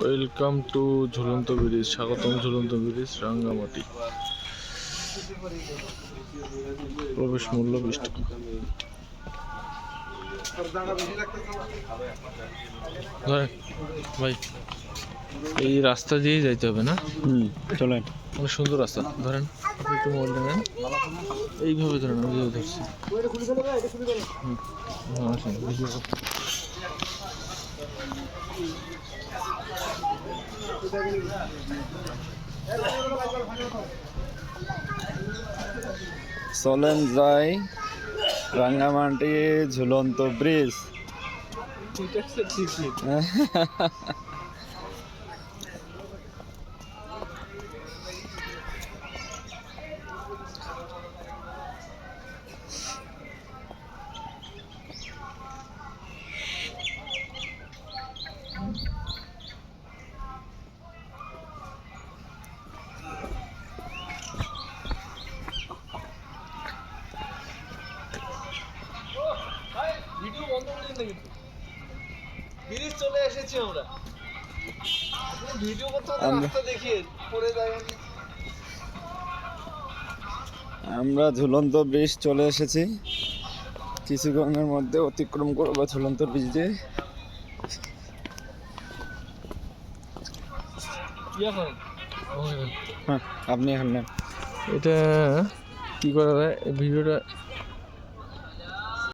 Welcome to ঝুলন্ত bridge, স্বাগতম ঝুলন্ত ব্রিজ রাঙ্গামাটি। প্রবেশ মূল্য 20 টাকা। ভাই, এই রাস্তা দিয়েই যাইতে হবে না? চলেন। অনেক সুন্দর রাস্তা। ধরেন, একটু মোবাইলটা নেন, এইভাবে ধরেন, আমি যেভাবে ধরছি। আসেন, ভিডিও করতে। চলেন যাই রাঙ্গামাটি ঝুলন্ত ব্রিজ। ভিডিও বন্ধ করে দিন না, কিন্তু ব্রিজ চলে এসেছি আমরা। ভিডিও করতে করতে রাস্তা দেখিয়ে পড়ে যায়। আমরা ঝুলন্ত ব্রিজ চলে এসেছি, কিছুক্ষণের মধ্যে অতিক্রম করবো ঝুলন্ত ব্রিজ দিয়ে। হ্যাঁ, আপনি এখন নেন। এটা কি করা যায়? ভিডিওটা